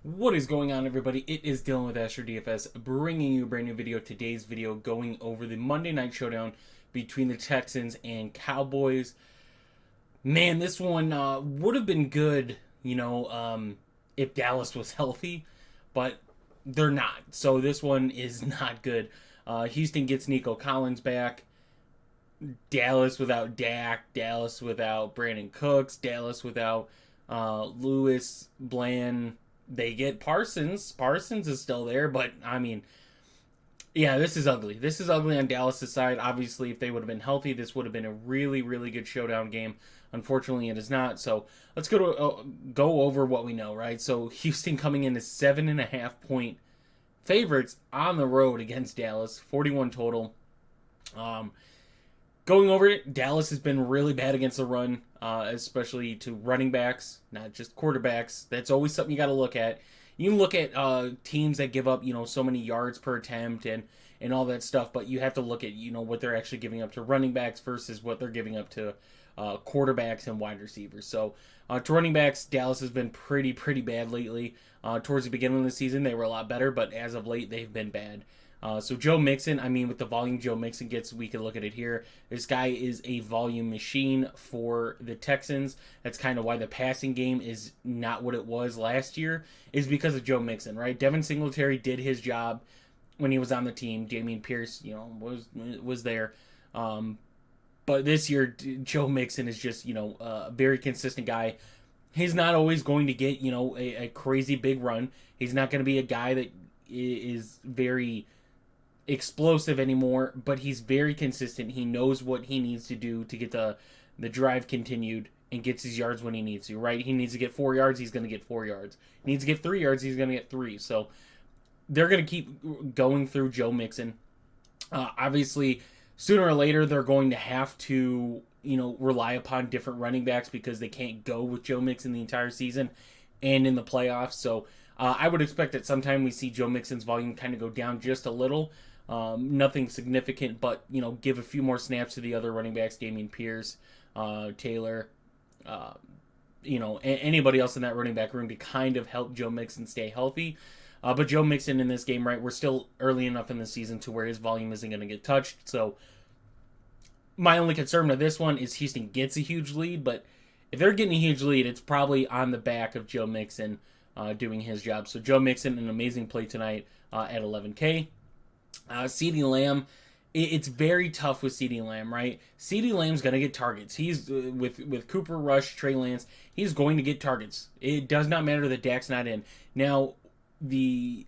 What is going on, everybody? It is Dylan with DFS, bringing you a brand new video. Today's video going over the Monday Night Showdown between the Texans and Cowboys. Man, this one would have been good, if Dallas was healthy, but they're not. So this one is not good. Houston gets Nico Collins back. Dallas without Dak. Dallas without Brandon Cooks. Dallas without Lewis, Bland. They get Parsons. Parsons is still there, but I mean, yeah, this is ugly. This is ugly on Dallas' side. Obviously, if they would have been healthy, this would have been a really, really good showdown game. Unfortunately, it is not. So let's go over what we know, right? So Houston coming in as 7.5-point favorites on the road against Dallas, 41 total. Going over it, Dallas has been really bad against the run, especially to running backs, not just quarterbacks. That's always something you got to look at. You can look at teams that give up, so many yards per attempt and all that stuff, but you have to look at, what they're actually giving up to running backs versus what they're giving up to quarterbacks and wide receivers. So to running backs, Dallas has been pretty bad lately. Towards the beginning of the season, they were a lot better, but as of late, they've been bad. So Joe Mixon, with the volume Joe Mixon gets, we can look at it here. This guy is a volume machine for the Texans. That's kind of why the passing game is not what it was last year, is because of Joe Mixon, right? Devin Singletary did his job when he was on the team. Dameon Pierce, was there. But this year, Joe Mixon is just, a very consistent guy. He's not always going to get, a crazy big run. He's not going to be a guy that is very explosive anymore, but he's very consistent. He knows what he needs to do to get the drive continued and gets his yards when he needs to, right? He needs to get 4 yards, he's going to get 4 yards. He needs to get 3 yards, he's going to get 3. So they're going to keep going through Joe Mixon. Obviously, sooner or later, they're going to have to, rely upon different running backs because they can't go with Joe Mixon the entire season and in the playoffs. So I would expect that sometime we see Joe Mixon's volume kind of go down just a little. Nothing significant, but give a few more snaps to the other running backs, Dameon Pierce, Taylor, anybody else in that running back room to kind of help Joe Mixon stay healthy. But Joe Mixon in this game, right, we're still early enough in the season to where his volume isn't going to get touched. So my only concern with this one is Houston gets a huge lead, but if they're getting a huge lead, it's probably on the back of Joe Mixon doing his job. So Joe Mixon, an amazing play tonight at 11K. CeeDee Lamb, it's very tough with CeeDee Lamb, right? CeeDee Lamb's going to get targets. He's with Cooper Rush, Trey Lance, he's going to get targets. It does not matter that Dak's not in. Now, the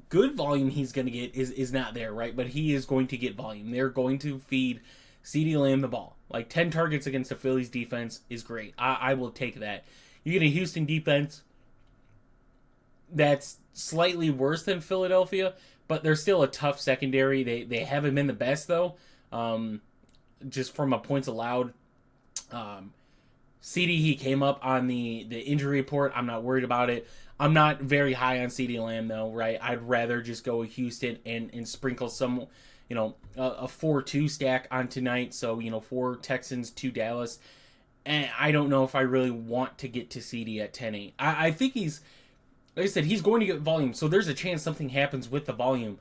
good volume he's going to get is not there, right? But he is going to get volume. They're going to feed CeeDee Lamb the ball. Like 10 targets against the Phillies defense is great. I will take that. You get a Houston defense that's slightly worse than Philadelphia, but they're still a tough secondary. They haven't been the best, though, just from a points allowed. CD, he came up on the injury report. I'm not worried about it. I'm not very high on CeeDee Lamb, though, right? I'd rather just go with Houston and sprinkle some, a 4-2 stack on tonight. So, 4 Texans, 2 Dallas. And I don't know if I really want to get to CD at 10-8. I think he's, like I said, he's going to get volume. So there's a chance something happens with the volume.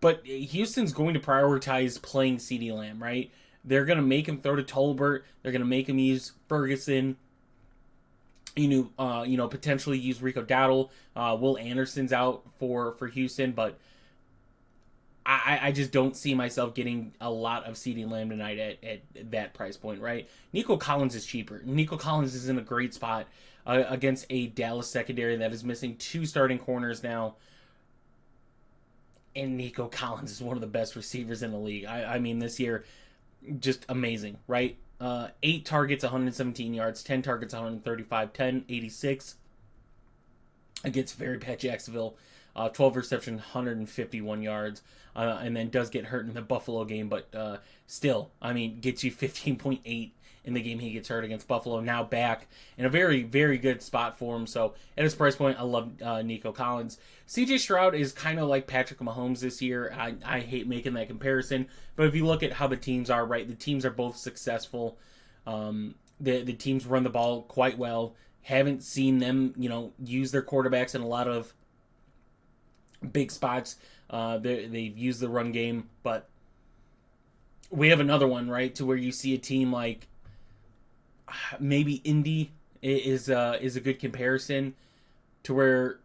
But Houston's going to prioritize playing CeeDee Lamb, right? They're going to make him throw to Tolbert. They're going to make him use Ferguson. Potentially use Rico Dowdle. Will Anderson's out for Houston, but I just don't see myself getting a lot of CeeDee Lamb tonight at that price point, right? Nico Collins is cheaper. Nico Collins is in a great spot against a Dallas secondary that is missing 2 starting corners now. And Nico Collins is one of the best receivers in the league. I mean, this year, just amazing, right? 8 targets, 117 yards, 10 targets, 135, 10, 86 against very bad Jacksonville. 12 reception, 151 yards, and then does get hurt in the Buffalo game, but still, gets you 15.8 in the game he gets hurt against Buffalo. Now back in a very, very good spot for him. So at his price point, I love Nico Collins. CJ Stroud is kind of like Patrick Mahomes this year. I hate making that comparison, but if you look at how the teams are, right, the teams are both successful. The teams run the ball quite well. Haven't seen them, use their quarterbacks in a lot of big spots. They've used the run game, but we have another one, right, to where you see a team like maybe Indy is a good comparison, to where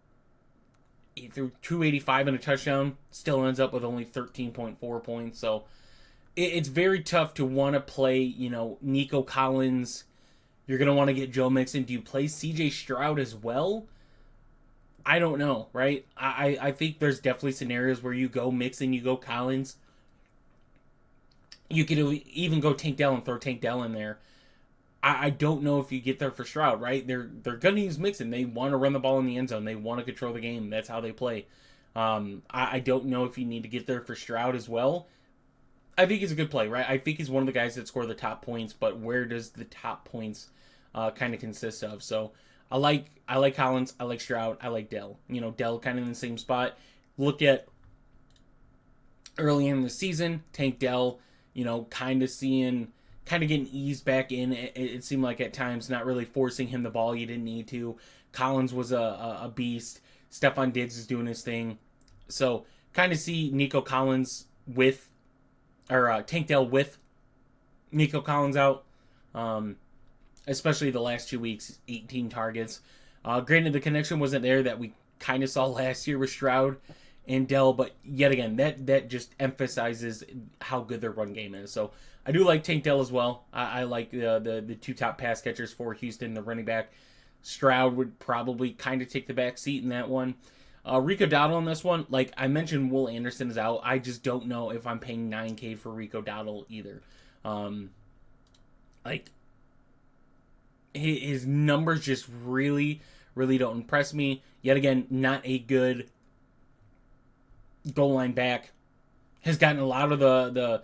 he threw 285 and a touchdown, still ends up with only 13.4 points. So it's very tough to want to play, Nico Collins. You're going to want to get Joe Mixon. Do you play CJ Stroud as well? I don't know, right? I think there's definitely scenarios where you go Mixon, you go Collins. You could even go Tank Dell and throw Tank Dell in there. I don't know if you get there for Stroud, right? They're going to use Mixon. They want to run the ball in the end zone. They want to control the game. That's how they play. I don't know if you need to get there for Stroud as well. I think he's a good play, right? I think he's one of the guys that score the top points, but where does the top points kind of consist of? So I like Collins, I like Stroud, I like Dell. Dell kind of in the same spot. Look at early in the season, Tank Dell, kind of getting eased back in. It seemed like at times not really forcing him the ball. You didn't need to. Collins was a beast. Stephon Diggs is doing his thing. So kind of see Nico Collins Tank Dell with Nico Collins out. Especially the last 2 weeks, 18 targets. Granted, the connection wasn't there that we kind of saw last year with Stroud and Dell, but yet again, that just emphasizes how good their run game is. So I do like Tank Dell as well. I like the two top pass catchers for Houston, the running back. Stroud would probably kind of take the back seat in that one. Rico Dowdle in this one, like I mentioned, Will Anderson is out. I just don't know if I'm paying $9K for Rico Dowdle either. His numbers just really, really don't impress me. Yet again, not a good goal line back. Has gotten a lot of the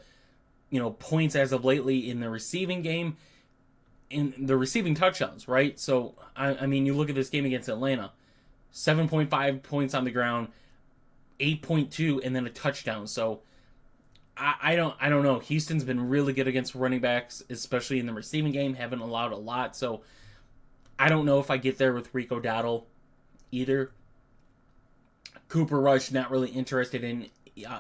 points as of lately in the receiving game, in the receiving touchdowns, right? So I mean, you look at this game against Atlanta, 7.5 points on the ground, 8.2, and then a touchdown. So I don't know. Houston's been really good against running backs, especially in the receiving game. Haven't allowed a lot. So I don't know if I get there with Rico Dowdle either. Cooper Rush, not really interested in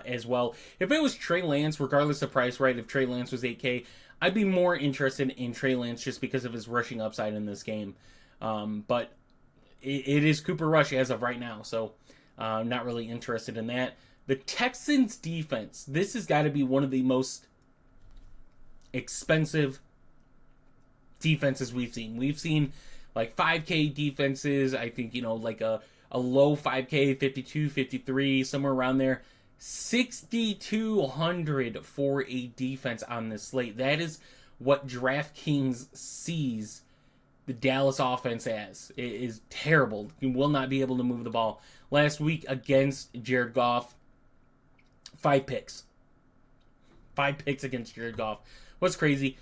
as well. If it was Trey Lance, regardless of price, right? If Trey Lance was 8K, I'd be more interested in Trey Lance just because of his rushing upside in this game. But it is Cooper Rush as of right now. So not really interested in that. The Texans defense, this has got to be one of the most expensive defenses we've seen. We've seen like 5K defenses, I think, like a low 5K, 52, 53, somewhere around there. 6,200 for a defense on this slate. That is what DraftKings sees the Dallas offense as. It is terrible. You will not be able to move the ball. Last week against Jared Goff, 5 picks. 5 picks against Jared Goff. What's crazy,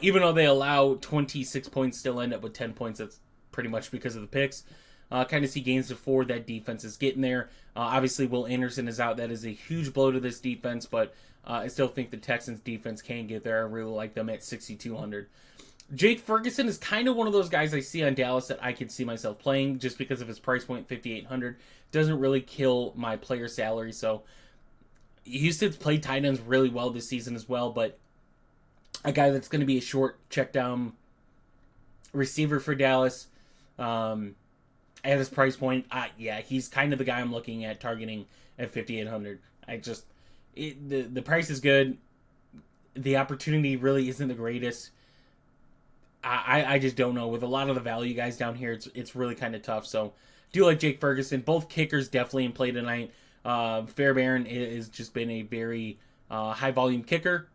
even though they allow 26 points, still end up with 10 points. That's pretty much because of the picks. Kind of see gains before that defense is getting there. Obviously, Will Anderson is out. That is a huge blow to this defense, but I still think the Texans defense can get there. I really like them at 6,200. Jake Ferguson is kind of one of those guys I see on Dallas that I could see myself playing just because of his price point, 5,800. Doesn't really kill my player salary, so Houston's played tight ends really well this season as well, but a guy that's going to be a short check down receiver for Dallas at his price point, he's kind of the guy I'm looking at targeting at 5,800. The price is good. The opportunity really isn't the greatest. I just don't know. With a lot of the value guys down here, it's really kind of tough. So, do like Jake Ferguson. Both kickers definitely in play tonight. Fairbairn has just been a very high volume kicker.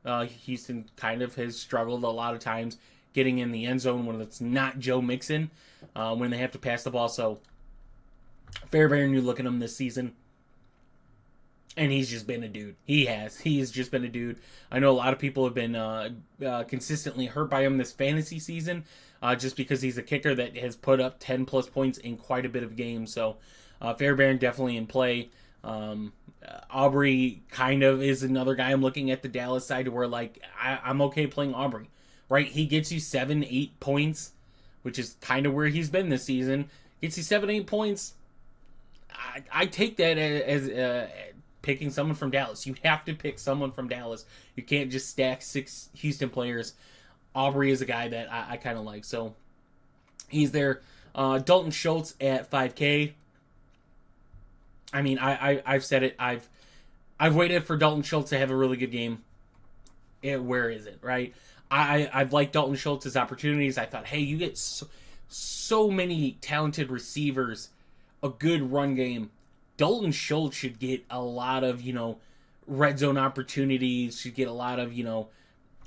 Houston kind of has struggled a lot of times getting in the end zone when it's not Joe Mixon, when they have to pass the ball. So Fairbairn, you look at him this season, and he's just been a dude. He has just been a dude. I know a lot of people have been consistently hurt by him this fantasy season, just because he's a kicker that has put up 10 plus points in quite a bit of games. So Fairbairn definitely in play. Aubrey kind of is another guy I'm looking at the Dallas side where I'm okay playing Aubrey, right? He gets you 7-8 points which is kind of where he's been this season, gets you 7-8 points. I take that as picking someone from Dallas. You have to pick someone from Dallas. You can't just stack 6 Houston players. Aubrey is a guy that I kind of like. So he's there. Dalton Schultz at 5K. I mean, I've said it. I've waited for Dalton Schultz to have a really good game. Where is it, right? I've liked Dalton Schultz's opportunities. I thought, hey, you get so many talented receivers, a good run game. Dalton Schultz should get a lot of, red zone opportunities, should get a lot of,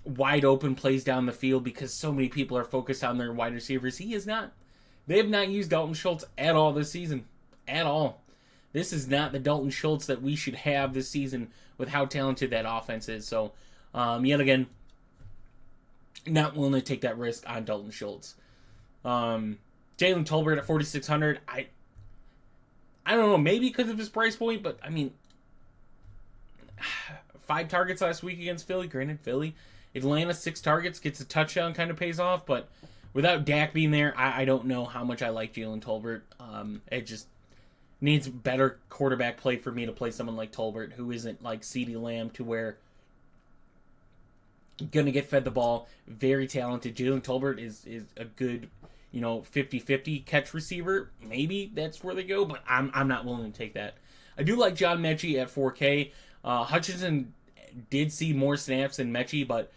wide open plays down the field because so many people are focused on their wide receivers. He is not. They have not used Dalton Schultz at all this season. At all. This is not the Dalton Schultz that we should have this season with how talented that offense is. So, yet again, not willing to take that risk on Dalton Schultz. Jalen Tolbert at 4,600. I don't know, maybe because of his price point, but I mean, 5 targets last week against Philly. Granted, Philly. Atlanta, 6 targets, gets a touchdown, kind of pays off, but without Dak being there, I don't know how much I like Jalen Tolbert. It just needs better quarterback play for me to play someone like Tolbert, who isn't like CeeDee Lamb, to where going to get fed the ball. Very talented. Jalen Tolbert is a good, 50-50 catch receiver. Maybe that's where they go, but I'm not willing to take that. I do like John Mechie at 4K. Hutchinson did see more snaps than Mechie, but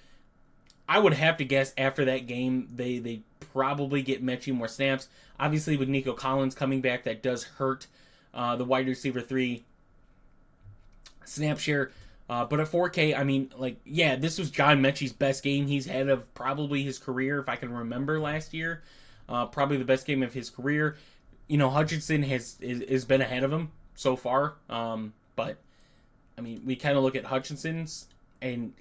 I would have to guess after that game, they probably get Mechie more snaps. Obviously, with Nico Collins coming back, that does hurt the wide receiver 3 snap share. But at 4K, I mean, this was John Mechie's best game he's had of probably his career, if I can remember last year. Probably the best game of his career. Hutchinson has been ahead of him so far. But, I mean, we kind of look at Hutchinson's, and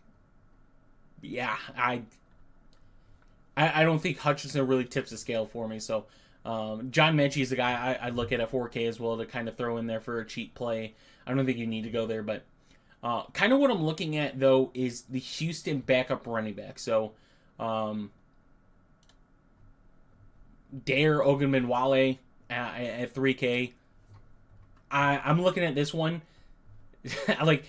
yeah, I don't think Hutchinson really tips the scale for me. So, John Mechie is the guy I look at 4K as well to kind of throw in there for a cheap play. I don't think you need to go there, but kind of what I'm looking at, though, is the Houston backup running back. So, Dare Ogunbowale at 3K. I'm looking at this one. Like,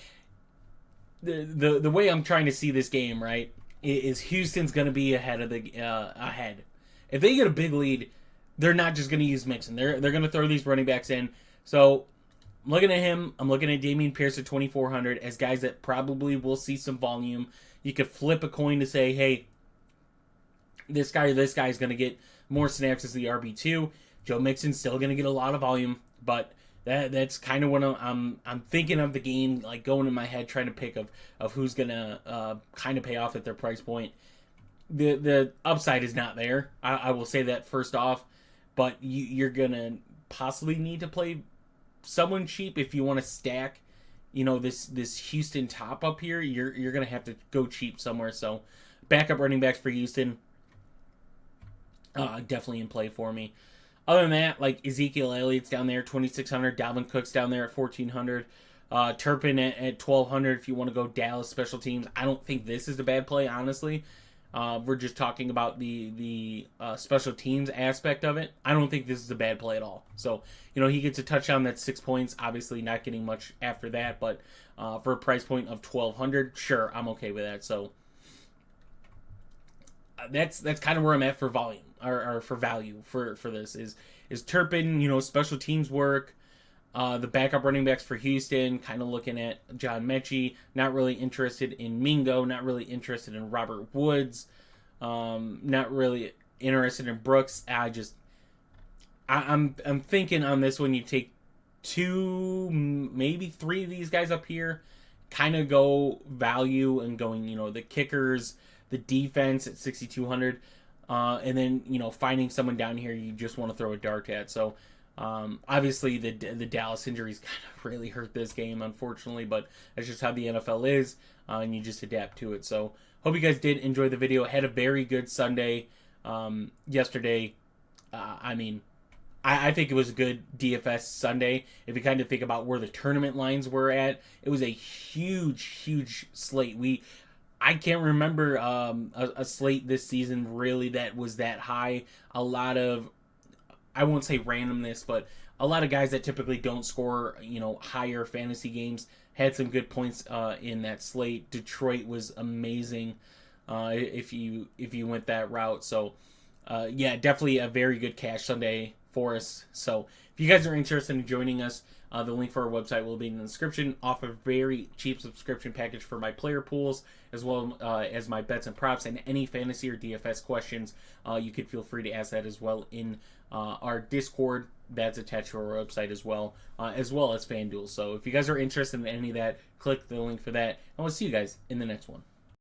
the way I'm trying to see this game, right, is Houston's going to be ahead of ahead. If they get a big lead, they're not just going to use Mixon. They're going to throw these running backs in. So, I'm looking at him. I'm looking at Dameon Pierce at 2,400 as guys that probably will see some volume. You could flip a coin to say, hey, this guy or this guy is going to get more snaps as the RB2. Joe Mixon's still going to get a lot of volume, but that's kind of what I'm thinking of the game, like going in my head, trying to pick of who's going to kind of pay off at their price point. The upside is not there. I will say that first off, but you're going to possibly need to play someone cheap if you want to stack, this Houston top up here. You're going to have to go cheap somewhere. So backup running backs for Houston, definitely in play for me. Other than that, like Ezekiel Elliott's down there, 2,600. Dalvin Cook's down there at 1,400. Turpin at 1,200 if you want to go Dallas special teams. I don't think this is a bad play, honestly. We're just talking about the special teams aspect of it. I don't think this is a bad play at all. So, he gets a touchdown, that's 6 points. Obviously not getting much after that, but for a price point of 1,200, sure, I'm okay with that. So, that's kind of where I'm at for volume or for value for this is Turpin, special teams work. The backup running backs for Houston, kind of looking at John Mechie, not really interested in Mingo, not really interested in Robert Woods, not really interested in Brooks. I'm thinking on this one you take 2, maybe 3 of these guys up here, kind of go value and going, the kickers, the defense at 6,200, and then, finding someone down here you just want to throw a dart at. So, obviously the Dallas injuries kind of really hurt this game, unfortunately, but that's just how the NFL is, and you just adapt to it. So, hope you guys did enjoy the video. Had a very good Sunday yesterday. I think it was a good DFS Sunday. If you kind of think about where the tournament lines were at, it was a huge slate. I can't remember a slate this season really that was that high. A lot of, I won't say randomness, but a lot of guys that typically don't score, higher fantasy games had some good points in that slate. Detroit was amazing if you went that route. So yeah, definitely a very good cash Sunday for us. So if you guys are interested in joining us, the link for our website will be in the description. Offer very cheap subscription package for my player pools, as well as my bets and props, and any fantasy or DFS questions. You could feel free to ask that as well in our Discord. That's attached to our website as well as FanDuel. So if you guys are interested in any of that, click the link for that, and we'll see you guys in the next one.